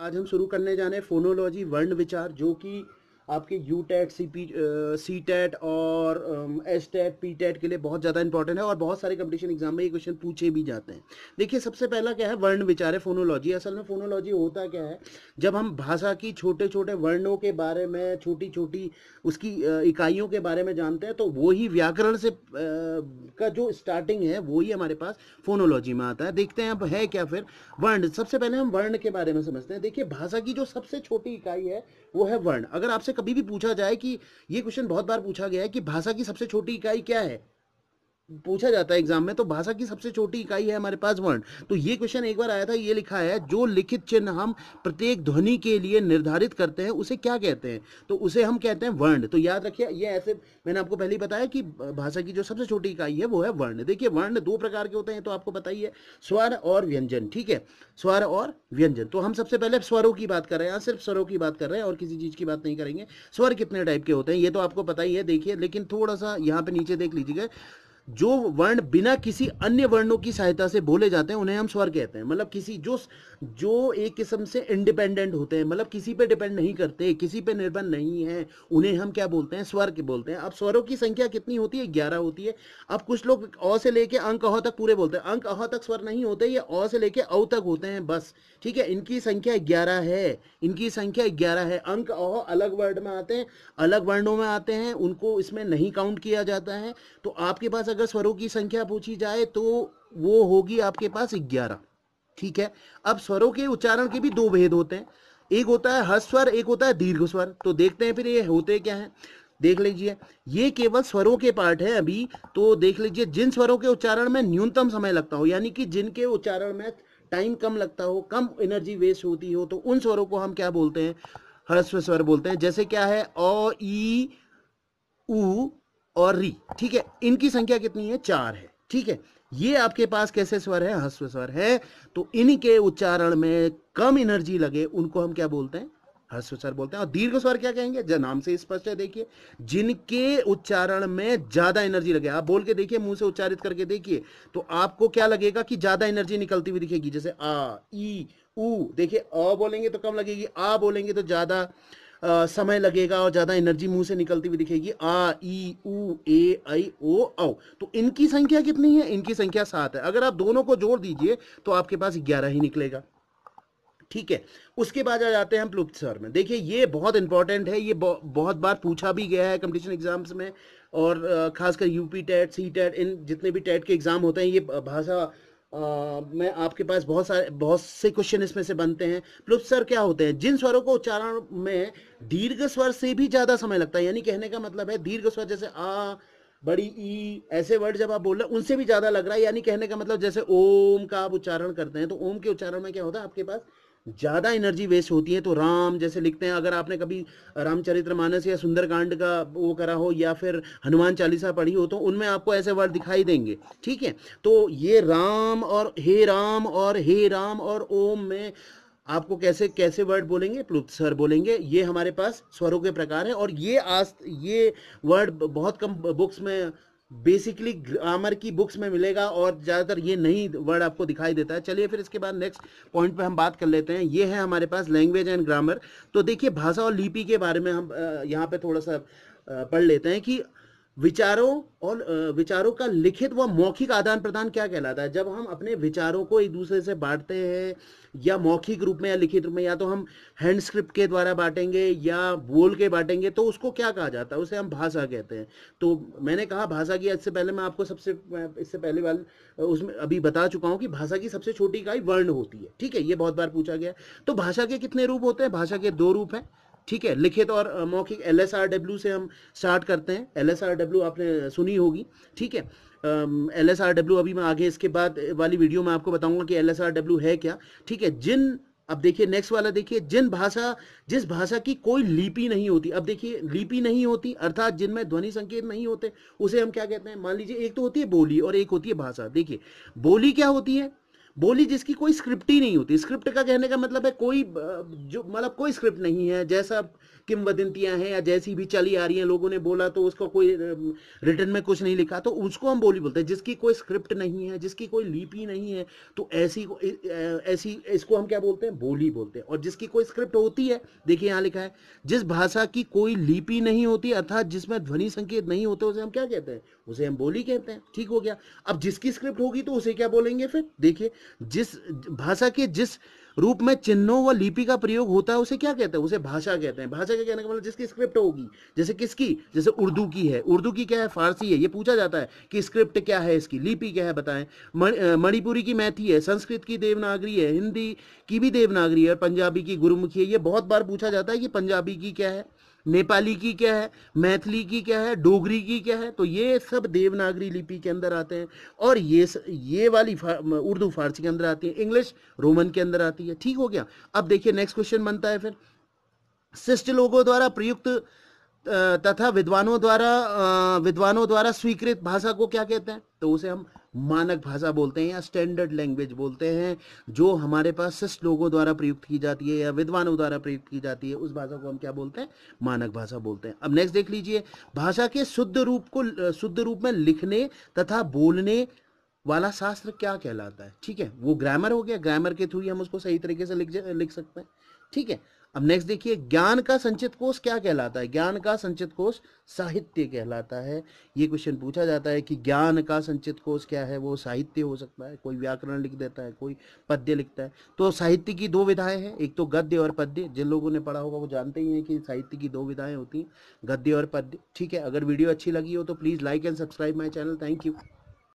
आज हम शुरू करने जा रहे हैं फोनोलॉजी वर्ण विचार, जो कि आपके यू टेट सी टेट और एस टेट पी टेट के लिए बहुत ज़्यादा इंपॉर्टेंट है और बहुत सारे कंपटीशन एग्जाम में ये क्वेश्चन पूछे भी जाते हैं। देखिए, सबसे पहला क्या है, वर्ण विचार है फोनोलॉजी। असल में फोनोलॉजी होता क्या है, जब हम भाषा की छोटे छोटे वर्णों के बारे में, छोटी छोटी उसकी इकाइयों के बारे में जानते हैं, तो वो ही व्याकरण से का जो स्टार्टिंग है वो ही हमारे पास फोनोलॉजी में आता है। देखते हैं अब है क्या फिर वर्ण। सबसे पहले हम वर्ण के बारे में समझते हैं। देखिए, भाषा की जो सबसे छोटी इकाई है वो है वर्ण। अगर आपसे कभी भी पूछा जाए कि ये क्वेश्चन बहुत बार पूछा गया है कि भाषा की सबसे छोटी इकाई क्या है, पूछा जाता है एग्जाम में, तो भाषा की सबसे छोटी इकाई है हमारे पास वर्ण। तो ये क्वेश्चन एक बार आया था, ये लिखा है, जो लिखित चिन्ह हम प्रत्येक ध्वनि के लिए निर्धारित करते हैं उसे क्या कहते हैं, तो उसे हम कहते हैं वर्ण। तो याद रखिए, ये ऐसे मैंने आपको पहले ही बताया कि भाषा की जो सबसे छोटी इकाई है वो है वर्ण। देखिए, वर्ण दो प्रकार के होते हैं, तो आपको पता ही है, स्वर और व्यंजन। ठीक है, स्वर और व्यंजन। तो हम सबसे पहले स्वरों की बात कर रहे हैं, सिर्फ स्वरों की बात कर रहे हैं और किसी चीज की बात नहीं करेंगे। स्वर कितने टाइप के होते हैं ये तो आपको पता ही है। देखिए, लेकिन थोड़ा सा यहाँ पे नीचे देख लीजिएगा, जो वर्ण बिना किसी अन्य वर्णों की सहायता से बोले जाते हैं उन्हें हम स्वर कहते हैं। मतलब किसी जो जो एक किस्म से इंडिपेंडेंट होते हैं, मतलब किसी पे डिपेंड नहीं करते, किसी पे निर्भर नहीं है, उन्हें हम क्या बोलते हैं, स्वर के बोलते हैं। अब स्वरों की संख्या कितनी होती है, 11 होती है। अब कुछ लोग अ से लेके अंक अ तक पूरे बोलते हैं, अंक अ तक स्वर नहीं होते, ये अ से लेके औ तक होते हैं बस। ठीक है, इनकी संख्या 11 है, इनकी संख्या 11 है। अंक अ अलग वर्ड में आते हैं, अलग वर्णों में आते हैं, उनको इसमें नहीं काउंट किया जाता है। तो आपके पास अगर स्वरों की संख्या पूछी जाए तो वो होगी आपके पास 11। ठीक है, अब स्वरों के उच्चारण के भी दो भेद होते हैं, एक होता है ह्रस्व स्वर, एक होता है दीर्घ स्वर। तो देखते हैं फिर ये होते क्या हैं, देख लीजिए। ये केवल स्वरों के पार्ट है अभी। तो देख लीजिए, जिन स्वरों के उच्चारण में न्यूनतम समय लगता हो, यानी कि जिनके उच्चारण में टाइम कम लगता हो, कम एनर्जी वेस्ट होती हो, तो उन स्वरों को हम क्या बोलते हैं, ह्रस्व स्वर बोलते हैं। जैसे क्या है, अ ई उ और री। ठीक है, इनकी संख्या कितनी है, 4 है। ठीक है, ये आपके पास कैसे स्वर है, ह्रस्व स्वर है। तो इनके उच्चारण में कम एनर्जी लगे उनको हम क्या बोलते हैं, ह्रस्व स्वर बोलते हैं। और दीर्घ स्वर क्या कहेंगे, जो नाम से स्पष्ट है, देखिए, जिनके उच्चारण में ज्यादा एनर्जी लगे। आप बोल के देखिए, मुंह से उच्चारित करके देखिए, तो आपको क्या लगेगा कि ज्यादा एनर्जी निकलती हुई दिखेगी। जैसे आ ई उ, देखिए, अ बोलेंगे तो कम लगेगी, आ बोलेंगे तो ज्यादा समय लगेगा और ज्यादा एनर्जी मुंह से निकलती हुई दिखेगी। आ ई उ ए आई ओ औ। तो इनकी संख्या कितनी है, इनकी संख्या 7 है। अगर आप दोनों को जोड़ दीजिए तो आपके पास 11 ही निकलेगा। ठीक है, उसके बाद आ जाते हैं हम प्लुप्त स्वर में। देखिए, ये बहुत इंपॉर्टेंट है, ये बहुत बार पूछा भी गया है कंपटीशन एग्जाम्स में, और खासकर यूपी टेट सी टेट, इन जितने भी टेट के एग्जाम होते हैं, ये भाषा में आपके पास बहुत से क्वेश्चन इसमें से बनते हैं। प्लुप्त स्वर क्या होते हैं, जिन स्वरों को उच्चारण में दीर्घ स्वर से भी ज्यादा समय लगता है, यानी कहने का मतलब है दीर्घ स्वर जैसे आ, बड़ी ई, ऐसे वर्ड जब आप बोल रहे हैं उनसे भी ज्यादा लग रहा है। यानी कहने का मतलब, जैसे ओम का आप उच्चारण करते हैं, तो ओम के उच्चारण में क्या होता है, आपके पास ज्यादा एनर्जी वेस्ट होती है। तो राम जैसे लिखते हैं, अगर आपने कभी रामचरितमानस या सुंदरकांड का वो करा हो, या फिर हनुमान चालीसा पढ़ी हो, तो उनमें आपको ऐसे वर्ड दिखाई देंगे। ठीक है, तो ये राम और हे राम और ओम में आपको कैसे कैसे वर्ड बोलेंगे, प्लुप्त स्वर बोलेंगे। ये हमारे पास स्वरों के प्रकार हैं, और ये वर्ड बहुत कम बुक्स में, बेसिकली ग्रामर की बुक्स में मिलेगा, और ज़्यादातर ये नई वर्ड आपको दिखाई देता है। चलिए फिर इसके बाद नेक्स्ट पॉइंट पे हम बात कर लेते हैं। ये है हमारे पास लैंग्वेज एंड ग्रामर। तो देखिए, भाषा और लिपि के बारे में हम यहाँ पे थोड़ा सा पढ़ लेते हैं कि विचारों का लिखित व मौखिक आदान प्रदान क्या कहलाता है। जब हम अपने विचारों को एक दूसरे से बांटते हैं, या मौखिक रूप में या लिखित रूप में, या तो हम हैंड स्क्रिप्ट के द्वारा बांटेंगे या बोल के बांटेंगे, तो उसको क्या कहा जाता है, उसे हम भाषा कहते हैं। तो मैंने कहा भाषा की, इससे पहले मैं आपको इससे पहले वाले उसमें अभी बता चुका हूं कि भाषा की सबसे छोटी इकाई वर्ण होती है। ठीक है, ये बहुत बार पूछा गया। तो भाषा के कितने रूप होते हैं, भाषा के 2 रूप हैं। ठीक है, लिखित और मौखिक। LSRW से हम स्टार्ट करते हैं। LSRW आपने सुनी होगी। ठीक है, LSRW अभी मैं आगे इसके बाद वाली वीडियो में आपको बताऊंगा कि LSRW है क्या। ठीक है, अब देखिए नेक्स्ट वाला, देखिए, जिस भाषा की कोई लिपि नहीं होती। अब देखिए, लिपि नहीं होती अर्थात जिनमें ध्वनि संकेत नहीं होते, उसे हम क्या कहते हैं। मान लीजिए, एक तो होती है बोली और एक होती है भाषा। देखिए, बोली क्या होती है, बोली जिसकी कोई स्क्रिप्ट ही नहीं होती। स्क्रिप्ट का कहने का मतलब है कोई जो मतलब कोई स्क्रिप्ट नहीं है, जैसा किंवदंतियां हैं या जैसी भी चली आ रही हैं, लोगों ने बोला तो उसका कोई रिटर्न में कुछ नहीं लिखा, तो उसको हम बोली बोलते हैं। जिसकी कोई स्क्रिप्ट नहीं है, जिसकी कोई लिपि नहीं है, तो ऐसी इसको हम क्या बोलते हैं, बोली बोलते हैं। और जिसकी कोई स्क्रिप्ट होती है, देखिए यहाँ लिखा है, जिस भाषा की कोई लिपि नहीं होती अर्थात जिसमें ध्वनि संकेत नहीं होते, उसे हम क्या कहते हैं, उसे हम बोली कहते हैं। ठीक हो गया। अब जिसकी स्क्रिप्ट होगी तो उसे क्या बोलेंगे फिर, देखिए जिस भाषा के जिस रूप में चिन्हों व लिपि का प्रयोग होता है उसे क्या कहते हैं, उसे भाषा कहते हैं। भाषा के कहने का मतलब जिसकी स्क्रिप्ट होगी, जैसे किसकी, जैसे उर्दू की है, उर्दू की क्या है, फारसी है। ये पूछा जाता है कि स्क्रिप्ट क्या है, इसकी लिपि क्या है बताएं। मणिपुरी की मैथी है, संस्कृत की देवनागरी है, हिंदी की भी देवनागरी है, और पंजाबी की गुरुमुखी है। ये बहुत बार पूछा जाता है कि पंजाबी की क्या है, नेपाली की क्या है, मैथिली की क्या है, डोगरी की क्या है। तो ये सब देवनागरी लिपि के अंदर आते हैं। और ये वाली उर्दू फारसी के अंदर आती है, इंग्लिश रोमन के अंदर आती है। ठीक हो गया। अब देखिए नेक्स्ट क्वेश्चन बनता है फिर, शिष्ट लोगों द्वारा प्रयुक्त तथा विद्वानों द्वारा स्वीकृत भाषा को क्या कहते हैं, तो उसे हम मानक भाषा बोलते हैं या स्टैंडर्ड लैंग्वेज बोलते हैं। जो हमारे पास शिष्ट लोगों द्वारा प्रयुक्त की जाती है या विद्वानों द्वारा प्रयुक्त की जाती है, उस भाषा को हम क्या बोलते हैं, मानक भाषा बोलते हैं। अब नेक्स्ट देख लीजिए, भाषा के शुद्ध रूप में लिखने तथा बोलने वाला शास्त्र क्या कहलाता है। ठीक है, वो ग्रामर हो गया, ग्रामर के थ्रू ही हम उसको सही तरीके से लिख सकते हैं। ठीक है। अब नेक्स्ट देखिए, ज्ञान का संचित कोश क्या कहलाता है। ज्ञान का संचित कोश साहित्य कहलाता है। ये क्वेश्चन पूछा जाता है कि ज्ञान का संचित कोश क्या है, वो साहित्य हो सकता है, कोई व्याकरण लिख देता है, कोई पद्य लिखता है। तो साहित्य की दो विधाएं हैं, एक तो गद्य और पद्य। जिन लोगों ने पढ़ा होगा वो जानते ही हैं कि साहित्य की दो विधाएं होती हैं, गद्य और पद्य। ठीक है, अगर वीडियो अच्छी लगी हो तो please like and subscribe my channel. Thank you.